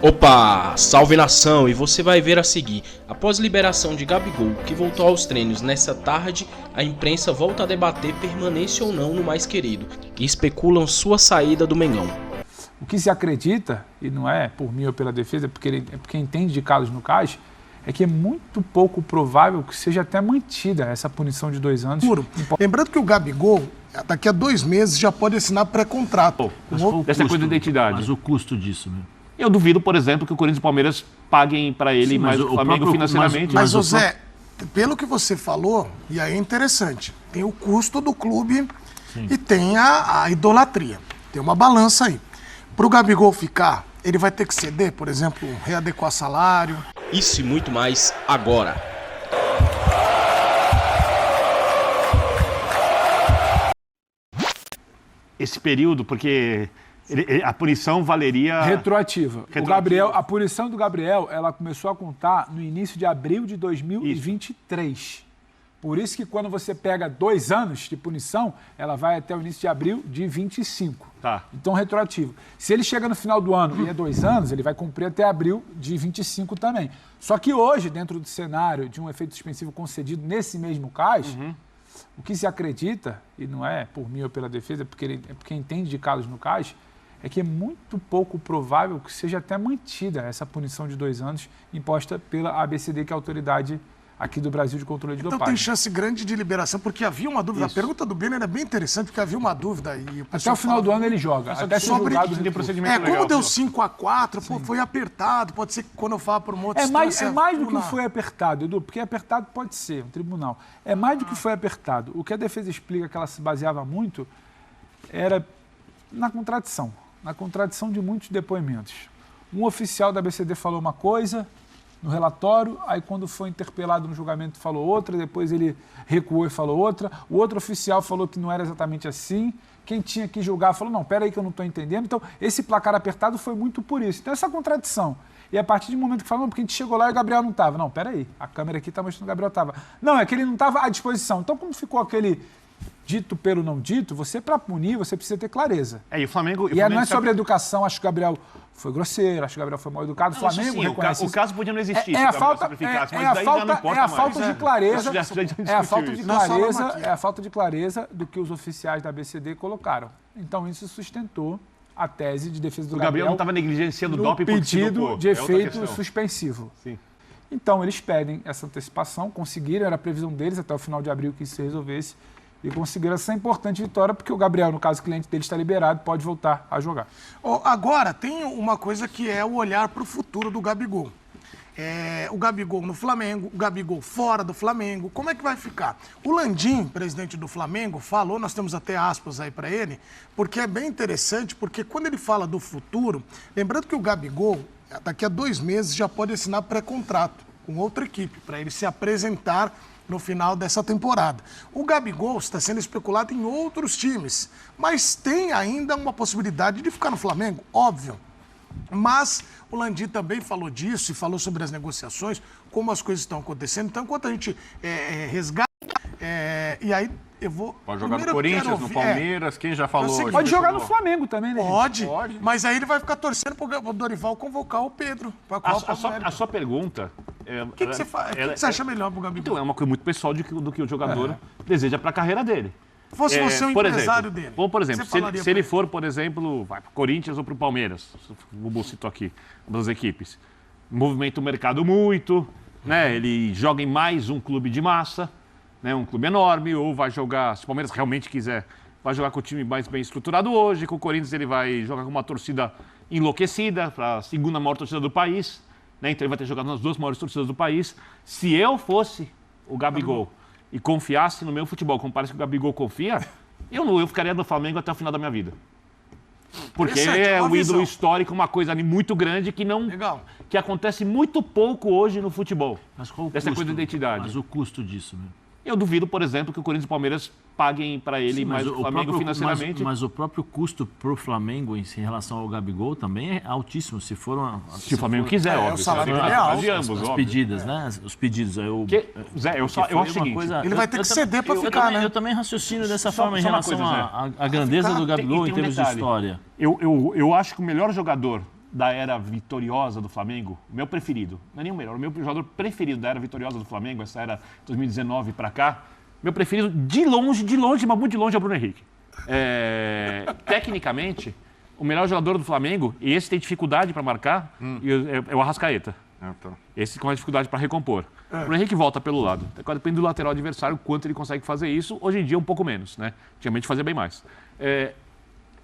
Opa, salve nação, e você vai ver a seguir. Após liberação de Gabigol, que voltou aos treinos nesta tarde, a imprensa volta a debater permanência ou não no mais querido, e especulam sua saída do Mengão. O que se acredita, e não é por mim ou pela defesa, é porque entende de casos no CAS, é que é muito pouco provável que seja até mantida essa punição de 2 anos. Lembrando que o Gabigol, daqui a 2 meses, já pode assinar pré-contrato. Essa coisa de identidade. Mas o custo disso, meu. Eu duvido, por exemplo, que o Corinthians e o Palmeiras paguem para ele mais o Flamengo financeiramente. Mas, José, pelo que você falou, e aí é interessante, tem o custo do clube e tem a idolatria. Tem uma balança aí. Para o Gabigol ficar, ele vai ter que ceder, por exemplo, readequar salário. Isso e muito mais agora. Esse período, porque a punição valeria... Retroativa. A punição do Gabriel, ela começou a contar no início de abril de 2023. Por isso que quando você pega 2 anos de punição, ela vai até o início de abril de 25. Tá. Então, retroativo. Se ele chega no final do ano e é 2 anos, ele vai cumprir até abril de 25 também. Só que hoje, dentro do cenário de um efeito suspensivo concedido nesse mesmo CAS, o que se acredita, e não é por mim ou pela defesa, é porque entende de casos no CAS, é que é muito pouco provável que seja até mantida essa punição de 2 anos imposta pela ABCD, que é a autoridade aqui do Brasil de controle de dopagem. Então tem chance grande de liberação, porque havia uma dúvida. Isso. A pergunta do Beno era bem interessante, porque havia uma dúvida. E até o final do ano ele joga. Até ser julgado de procedimento como deu 5-4, foi apertado. Pode ser que quando eu falo por uma outra instância... É mais do que foi apertado, Edu, porque apertado pode ser, um tribunal. É mais do que foi apertado. O que a defesa explica que ela se baseava muito era na contradição de muitos depoimentos. Um oficial da ABCD falou uma coisa no relatório, aí quando foi interpelado no julgamento falou outra, depois ele recuou e falou outra, o outro oficial falou que não era exatamente assim, quem tinha que julgar falou, não, peraí que eu não estou entendendo. Então, esse placar apertado foi muito por isso. Então, essa contradição. E a partir do momento que falou, porque a gente chegou lá e o Gabriel não estava. Não, peraí, a câmera aqui está mostrando que o Gabriel estava. Não, é que ele não estava à disposição. Então, como ficou aquele dito pelo não dito, você, para punir, você precisa ter clareza. E o Flamengo... não é sobre educação, acho que o Gabriel foi grosseiro, acho que o Gabriel foi mal educado. O Flamengo reconhece o caso podia não existir. É a falta de clareza. É a falta de clareza do que os oficiais da ABCD colocaram. Então, isso sustentou a tese de defesa do Gabriel. O Gabriel não estava negligenciando o doping pedido de efeito suspensivo. Sim. Então, eles pedem essa antecipação, conseguiram, era a previsão deles até o final de abril que isso se resolvesse. E conseguiram essa importante vitória, porque o Gabriel, no caso, o cliente dele está liberado, pode voltar a jogar. Agora, tem uma coisa que é o olhar para o futuro do Gabigol. O Gabigol no Flamengo, o Gabigol fora do Flamengo, como é que vai ficar? O Landim, presidente do Flamengo, falou, nós temos até aspas aí para ele, porque é bem interessante, porque quando ele fala do futuro, lembrando que o Gabigol, daqui a 2 meses, já pode assinar pré-contrato com outra equipe, para ele se apresentar no final dessa temporada. O Gabigol está sendo especulado em outros times, mas tem ainda uma possibilidade de ficar no Flamengo, óbvio. Mas o Landim também falou disso e falou sobre as negociações, como as coisas estão acontecendo. Então, enquanto a gente resgata, e aí eu vou... Pode jogar no Corinthians, no Palmeiras, quem já falou? Pode jogar no Flamengo também, né? Pode, mas aí ele vai ficar torcendo para o Dorival convocar o Pedro. A sua pergunta... O que você acha melhor para o Gabigol? Então, é uma coisa muito pessoal do que o jogador deseja para a carreira dele. Fosse você um empresário dele. Por exemplo, se ele for, por exemplo, vai para o Corinthians ou para o Palmeiras, o Bubu citou aqui, das equipes, movimenta o mercado muito, né? Ele joga em mais um clube de massa, né? Um clube enorme, ou vai jogar, se o Palmeiras realmente quiser, vai jogar com o time mais bem estruturado hoje, com o Corinthians ele vai jogar com uma torcida enlouquecida, para a segunda maior torcida do país, né? Então ele vai ter jogado nas 2 maiores torcidas do país. Se eu fosse o Gabigol e confiasse no meu futebol, como parece que o Gabigol confia, eu ficaria no Flamengo até o final da minha vida. Porque é um ídolo histórico, uma coisa ali muito grande que acontece muito pouco hoje no futebol. Mas qual o Essa custo? coisa de identidade. Mas o custo disso, meu? Eu duvido, por exemplo, que o Corinthians e o Palmeiras paguem para ele mais o Flamengo financeiramente. Mas o próprio custo para o Flamengo em relação ao Gabigol também é altíssimo. Se o Flamengo quiser, óbvio. O salário dele é alto. As pedidas, né? Os pedidos. Zé, eu acho o seguinte... Ele vai ter que ceder para ficar, né? Eu também raciocino dessa forma em relação à grandeza do Gabigol em termos de história. Eu acho que o melhor jogador da era vitoriosa do Flamengo, o meu preferido, não é nem o melhor, o meu jogador preferido da era vitoriosa do Flamengo, essa era 2019 para cá, meu preferido de longe, mas muito de longe é o Bruno Henrique. Tecnicamente, o melhor jogador do Flamengo, e esse tem dificuldade para marcar, é o Arrascaeta. Esse com mais dificuldade para recompor. O Bruno Henrique volta pelo lado. Agora depende do lateral adversário quanto ele consegue fazer isso. Hoje em dia um pouco menos, né? Antigamente fazia bem mais.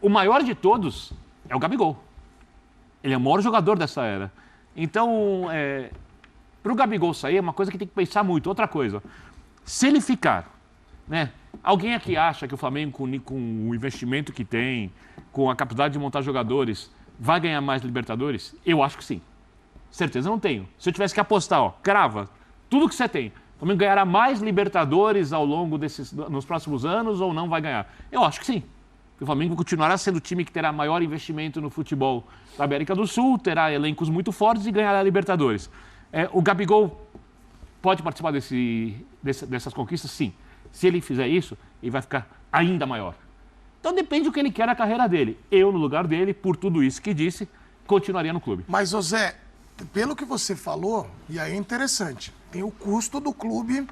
O maior de todos é o Gabigol. Ele é o maior jogador dessa era. Então, para o Gabigol sair é uma coisa que tem que pensar muito. Outra coisa, se ele ficar, né? Alguém aqui acha que o Flamengo, com o investimento que tem, com a capacidade de montar jogadores, vai ganhar mais Libertadores? Eu acho que sim. Certeza não tenho. Se eu tivesse que apostar, crava, tudo que você tem, o Flamengo ganhará mais Libertadores ao longo nos próximos anos ou não vai ganhar? Eu acho que sim. O Flamengo continuará sendo o time que terá maior investimento no futebol da América do Sul, terá elencos muito fortes e ganhará Libertadores. O Gabigol pode participar dessas conquistas? Sim. Se ele fizer isso, ele vai ficar ainda maior. Então depende do que ele quer na carreira dele. Eu, no lugar dele, por tudo isso que disse, continuaria no clube. Mas, Zé, pelo que você falou, e aí é interessante, tem o custo do clube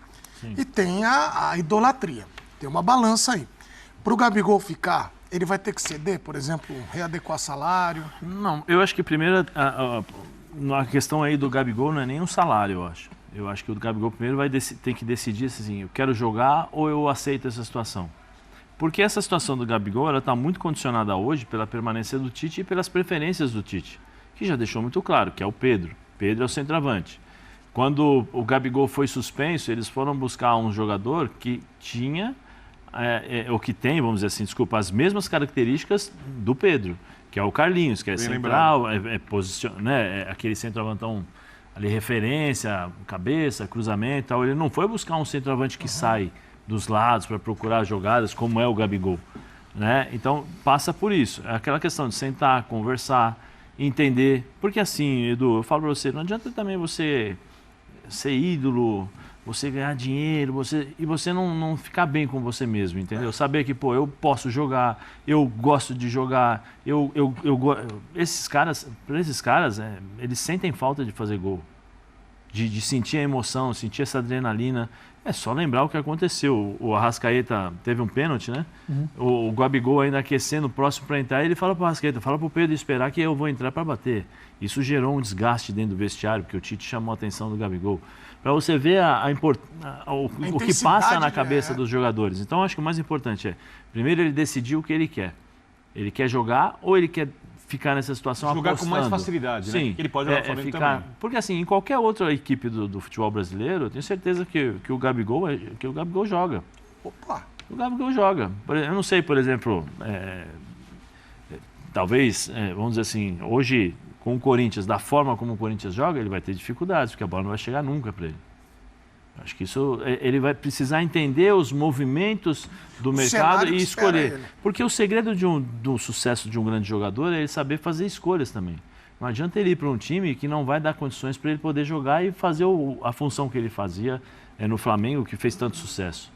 e tem a idolatria. Tem uma balança aí. Para o Gabigol ficar, ele vai ter que ceder, por exemplo, readequar salário? Não, eu acho que primeiro a questão aí do Gabigol não é nem um salário, eu acho. Eu acho que o Gabigol primeiro tem que decidir assim, eu quero jogar ou eu aceito essa situação. Porque essa situação do Gabigol, ela está muito condicionada hoje pela permanência do Tite e pelas preferências do Tite, que já deixou muito claro, que é o Pedro. Pedro é o centroavante. Quando o Gabigol foi suspenso, eles foram buscar um jogador que tinha, ou que tem, vamos dizer assim, desculpa, as mesmas características do Pedro, que é o Carlinhos, que é bem central, é aquele centroavantão ali, referência, cabeça, cruzamento e tal. Ele não foi buscar um centroavante que sai dos lados para procurar jogadas, como é o Gabigol, né? Então, passa por isso. É aquela questão de sentar, conversar, entender. Porque assim, Edu, eu falo para você, não adianta também você ser ídolo, você ganhar dinheiro, e você não ficar bem com você mesmo, entendeu? Saber que, eu posso jogar, eu gosto de jogar, esses caras, eles sentem falta de fazer gol, de sentir a emoção, sentir essa adrenalina. É só lembrar o que aconteceu. O Arrascaeta teve um pênalti, né? O Gabigol ainda aquecendo, próximo para entrar, ele fala para o Arrascaeta, fala para o Pedro esperar que eu vou entrar para bater. Isso gerou um desgaste dentro do vestiário, porque o Tite chamou a atenção do Gabigol. Para você ver o que passa na cabeça dos jogadores. Então, acho que o mais importante é, primeiro ele decidir o que ele quer. Ele quer jogar ou ele quer ficar nessa situação jogar apostando. Com mais facilidade, sim, né? Ele pode jogar Flamengo também. Porque assim, em qualquer outra equipe do futebol brasileiro, eu tenho certeza que o Gabigol joga. Opa! O Gabigol joga. Eu não sei, por exemplo, talvez, vamos dizer assim, hoje com o Corinthians, da forma como o Corinthians joga, ele vai ter dificuldades, porque a bola não vai chegar nunca para ele. Acho que isso, ele vai precisar entender os movimentos do mercado e escolher. Porque o segredo do sucesso de um grande jogador é ele saber fazer escolhas também. Não adianta ele ir para um time que não vai dar condições para ele poder jogar e fazer a função que ele fazia no Flamengo, que fez tanto sucesso.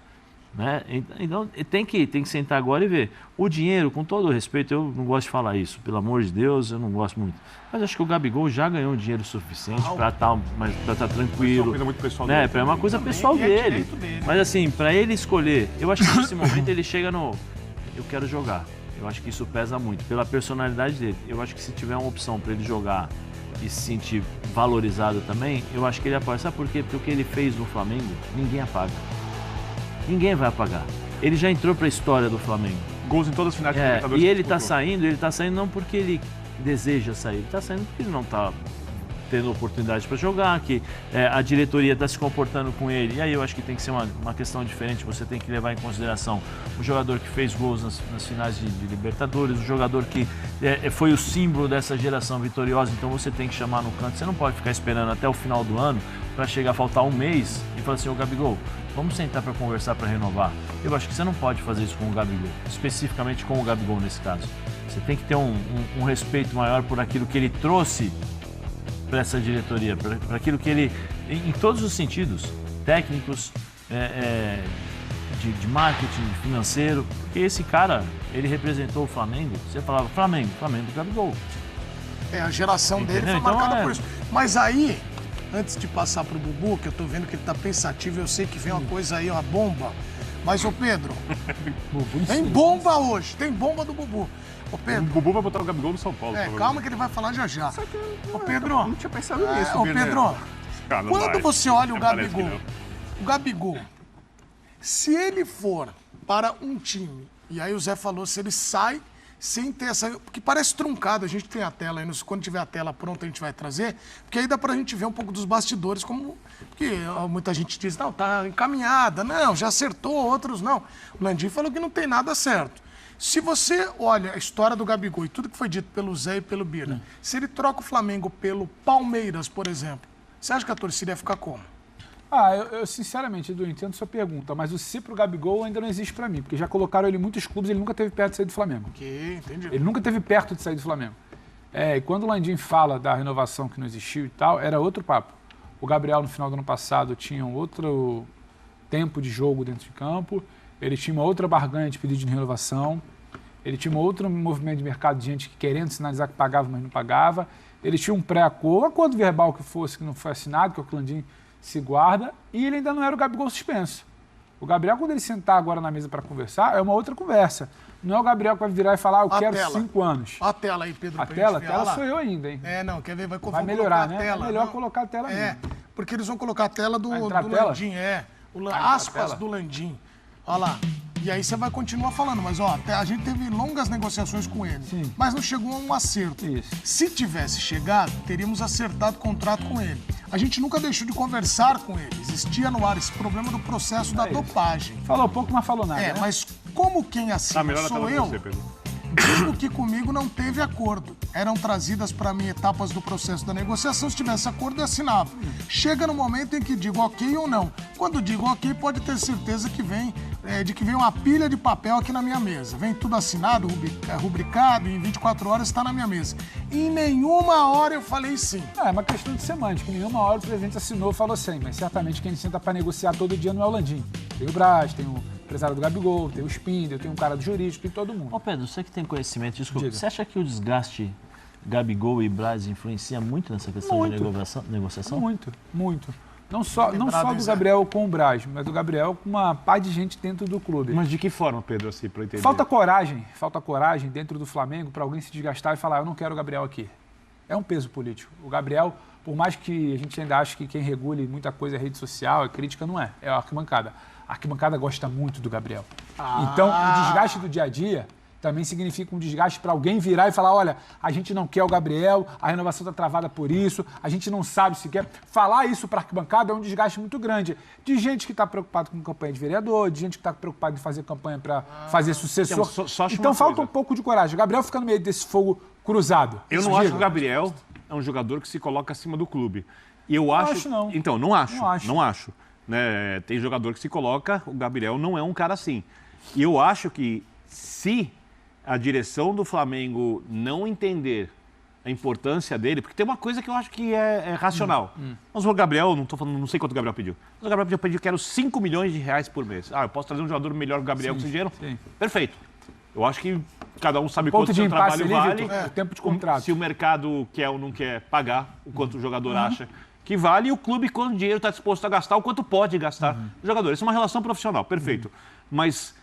Né? Então tem que sentar agora e ver. O dinheiro, com todo o respeito, eu não gosto de falar isso, pelo amor de Deus, eu não gosto muito. Mas acho que o Gabigol já ganhou dinheiro suficiente para estar tranquilo. Né? É uma coisa pessoal dele. Mas assim, para ele escolher, eu acho que nesse momento ele chega no eu quero jogar. Eu acho que isso pesa muito, pela personalidade dele. Eu acho que se tiver uma opção para ele jogar e se sentir valorizado também, eu acho que ele apaga. Sabe por quê? Porque o que ele fez no Flamengo, ninguém apaga. Ninguém vai apagar. Ele já entrou para a história do Flamengo. Gols em todas as finais de Libertadores. E ele está saindo não porque ele deseja sair, ele está saindo porque ele não está tendo oportunidade para jogar, que a diretoria está se comportando com ele. E aí eu acho que tem que ser uma questão diferente, você tem que levar em consideração o jogador que fez gols nas finais de Libertadores, o jogador que foi o símbolo dessa geração vitoriosa, então você tem que chamar no canto. Você não pode ficar esperando até o final do ano para chegar a faltar um mês e falar assim, ô Gabigol, vamos sentar para conversar, para renovar. Eu acho que você não pode fazer isso com o Gabigol, especificamente com o Gabigol nesse caso. Você tem que ter um respeito maior por aquilo que ele trouxe para essa diretoria, para aquilo que ele, em todos os sentidos, técnicos, de marketing, financeiro, porque esse cara, ele representou o Flamengo, você falava Flamengo do Gabigol. A geração dele foi Então, marcada por isso. Mas aí, antes de passar pro Bubu, que eu tô vendo que ele tá pensativo, eu sei que vem uma coisa aí, uma bomba. Mas, ô Pedro, tem bomba hoje, tem bomba do Bubu. Ô O Pedro, Bubu vai botar o Gabigol no São Paulo. calma que ele vai falar já. Ô Pedro, Não tinha pensado nisso, ô Birner. Pedro, Cara, não quando vai. você olha o Parece que Gabigol, não. o Gabigol, se ele for para um time, e aí o Zé falou, se ele sai sem ter essa... Porque parece truncado, a gente tem a tela aí, quando tiver a tela pronta a gente vai trazer, porque aí dá pra gente ver um pouco dos bastidores, como... Porque muita gente diz, não, tá encaminhada, não, já acertou, outros não. O Landim falou que não tem nada certo. Se você olha a história do Gabigol e tudo que foi dito pelo Zé e pelo Birner, se ele troca o Flamengo pelo Palmeiras, por exemplo, você acha que a torcida ia ficar como? Eu sinceramente, Edu, entendo sua pergunta, mas o se pro Gabigol ainda não existe pra mim, porque já colocaram ele em muitos clubes, ele nunca teve perto de sair do Flamengo. Ok, entendi. Ele nunca teve perto de sair do Flamengo. E quando o Landim fala da renovação que não existiu e tal, era outro papo. O Gabriel, no final do ano passado, tinha um outro tempo de jogo dentro de campo, ele tinha uma outra barganha de pedido de renovação, ele tinha um outro movimento de mercado de gente querendo sinalizar que pagava, mas não pagava, ele tinha um pré-acordo, um acordo verbal que fosse, que não foi assinado, que o Landim se guarda, e ele ainda não era o Gabigol suspenso. O Gabriel, quando ele sentar agora na mesa para conversar, é uma outra conversa. Não é o Gabriel que vai virar e falar, eu quero tela. 5 anos. Olha a tela aí, Pedro. A pra tela? A gente ver. Olha tela lá. sou eu ainda, hein? Não, quer ver? Vai colocar melhorar, a né? tela. É melhor Não. colocar a tela mesmo. Porque eles vão colocar a tela do entrar a tela? Landim, entrar a aspas tela? do Landim. Olha lá. E aí você vai continuar falando, mas ó, a gente teve longas negociações com ele, Sim. mas não chegou a um acerto. Isso. Se tivesse chegado, teríamos acertado o contrato com ele. A gente nunca deixou de conversar com ele. Existia no ar esse problema do processo da dopagem. Falou pouco, mas falou nada, né? Mas como quem assina Tá melhor a sou tela eu, pra você, Pedro. digo que comigo não teve acordo. Eram trazidas para mim etapas do processo da negociação. Se tivesse acordo, eu assinava. Chega no momento em que digo ok ou não. Quando digo ok, pode ter certeza que vem uma pilha de papel aqui na minha mesa. Vem tudo assinado, rubricado, e em 24 horas está na minha mesa. Em nenhuma hora eu falei sim. É uma questão de semântica. Em nenhuma hora o presidente assinou e falou sim, mas certamente quem senta para negociar todo dia não é o Landim. Tem o Braz, tem o empresário do Gabigol, tem o Spindler, tem um cara do jurídico, tem todo mundo. Ô Pedro, você que tem conhecimento, desculpa, Diga. você acha que o desgaste Gabigol e Braz influencia muito nessa questão de negociação? Muito, muito. Não só Lembrado, do Zé. Gabriel com o Braz, mas do Gabriel com uma pá de gente dentro do clube. Mas de que forma, Pedro, assim, pra eu entender? Falta coragem dentro do Flamengo para alguém se desgastar e falar, eu não quero o Gabriel aqui. É um peso político. O Gabriel, por mais que a gente ainda ache que quem regule muita coisa é rede social, é crítica, não é. É a arquibancada. A arquibancada gosta muito do Gabriel. Então, o desgaste do dia a dia também significa um desgaste para alguém virar e falar, olha, a gente não quer o Gabriel, a renovação está travada por isso, a gente não sabe se quer. Falar isso para a arquibancada é um desgaste muito grande. De gente que está preocupado com campanha de vereador, de gente que está preocupado em fazer campanha para fazer sucessor. Só acho Então uma falta coisa. um pouco de coragem. O Gabriel fica no meio desse fogo cruzado. Eu não acho que o Gabriel é um jogador que se coloca acima do clube. E eu acho. não. Então, não acho. Não acho. Né? Tem jogador que se coloca, o Gabriel não é um cara assim. E eu acho que se a direção do Flamengo não entender a importância dele, porque tem uma coisa que eu acho que é racional. Mas o Gabriel, não sei quanto o Gabriel pediu. Mas o Gabriel pediu, quero 5 milhões de reais por mês. Eu posso trazer um jogador melhor que o Gabriel com esse dinheiro? sim. Perfeito. Eu acho que cada um sabe Ponto quanto o de seu impasse trabalho ali, vale. Vitor, o tempo de contrato. Se o mercado quer ou não quer pagar o quanto o jogador acha que vale, e o clube, quando o dinheiro está disposto a gastar, o quanto pode gastar o jogador. Isso é uma relação profissional, perfeito. Mas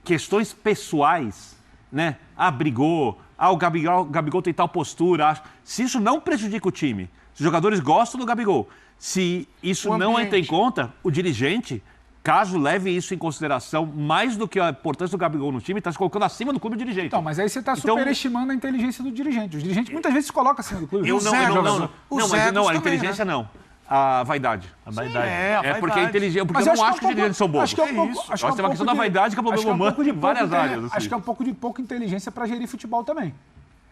questões pessoais, né? Brigou, o Gabigol tem tal postura. Se isso não prejudica o time, se os jogadores gostam do Gabigol, se isso O não ambiente. entra em conta, o dirigente, caso leve isso em consideração, mais do que a importância do Gabigol no time, está se colocando acima do clube dirigente. Então, mas aí você está Então- superestimando a inteligência do dirigente. Os dirigentes muitas vezes se colocam acima do clube. Eu o não, Zé, não, o mas Zé não, a também, inteligência não. A vaidade. A vaidade. É porque a inteligência. Porque Mas eu acho não que acho que os dirigentes são bobos. Acho que é um pouco, isso. acho que é Acho um que tem uma questão pouco da vaidade que é acho problema um pouco humano de em várias pouca- áreas. Acho que é um pouco de pouca inteligência para gerir futebol também.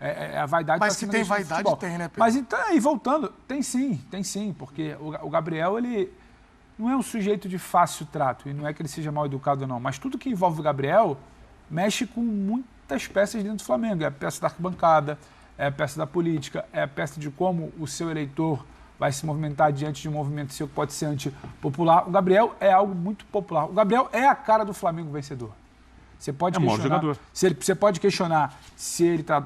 É a vaidade Mas tá que acima tem da gestão de vaidade, futebol. tem, né, Pedro? Mas então, aí voltando, tem sim, porque o Gabriel, ele não é um sujeito de fácil trato, e não é que ele seja mal educado não, mas tudo que envolve o Gabriel mexe com muitas peças dentro do Flamengo. É a peça da arquibancada, é a peça da política, é a peça de como o seu eleitor vai se movimentar diante de um movimento seu que pode ser antipopular. O Gabriel é algo muito popular. O Gabriel é a cara do Flamengo vencedor. Você pode É o maior questionar, jogador. você pode questionar se ele está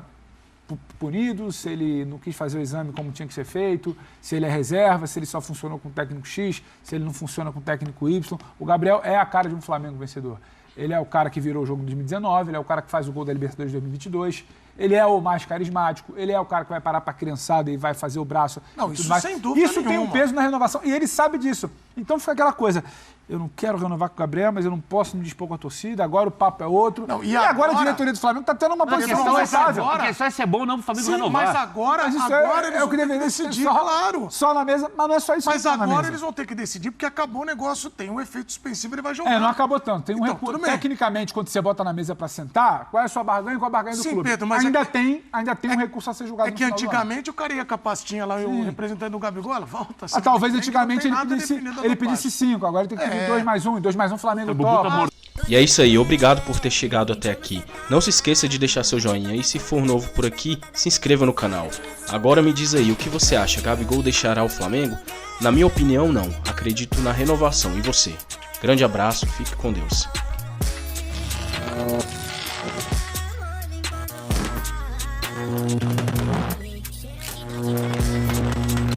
punido, se ele não quis fazer o exame como tinha que ser feito, se ele é reserva, se ele só funcionou com o técnico X, se ele não funciona com o técnico Y. O Gabriel é a cara de um Flamengo vencedor. Ele é o cara que virou o jogo em 2019, ele é o cara que faz o gol da Libertadores de 2022, ele é o mais carismático, ele é o cara que vai parar para a criançada e vai fazer o braço. Não, isso mais. sem dúvida Isso tem um nenhuma. peso na renovação e ele sabe disso. Então fica aquela coisa, eu não quero renovar com o Gabriel, mas eu não posso me dispor com a torcida, agora o papo é outro. Não, e agora a diretoria do Flamengo está tendo uma posição confortável. Porque só se é bom não pro Flamengo Sim, renovar. mas agora Mas isso agora é eles o vão que ter que deveria decidir, ser claro. só na mesa, mas não é só isso Mas que tá na agora mesa. eles vão ter que decidir, porque acabou o negócio, tem um efeito suspensivo, ele vai jogar. Não acabou tanto. Tem um Então, recurso. tudo bem. Tecnicamente, quando você bota na mesa para sentar, qual é a sua barganha e qual a barganha do Sim, clube? Pedro, mas ainda, é que- tem um recurso a ser julgado É no que final do ano. antigamente o cara ia com a pastinha lá, o representante do Gabigol, ela volta. Talvez não antigamente tem ele nada definido da pedisse parte. 5, agora ele tem que pedir 2 mais 1, 2 mais 1 Flamengo Bubu tá topa. morto. E é isso aí, obrigado por ter chegado até aqui. Não se esqueça de deixar seu joinha e se for novo por aqui, se inscreva no canal. Agora me diz aí, o que você acha? Gabigol deixará o Flamengo? Na minha opinião, não. Acredito na renovação. E você? Grande abraço, fique com Deus.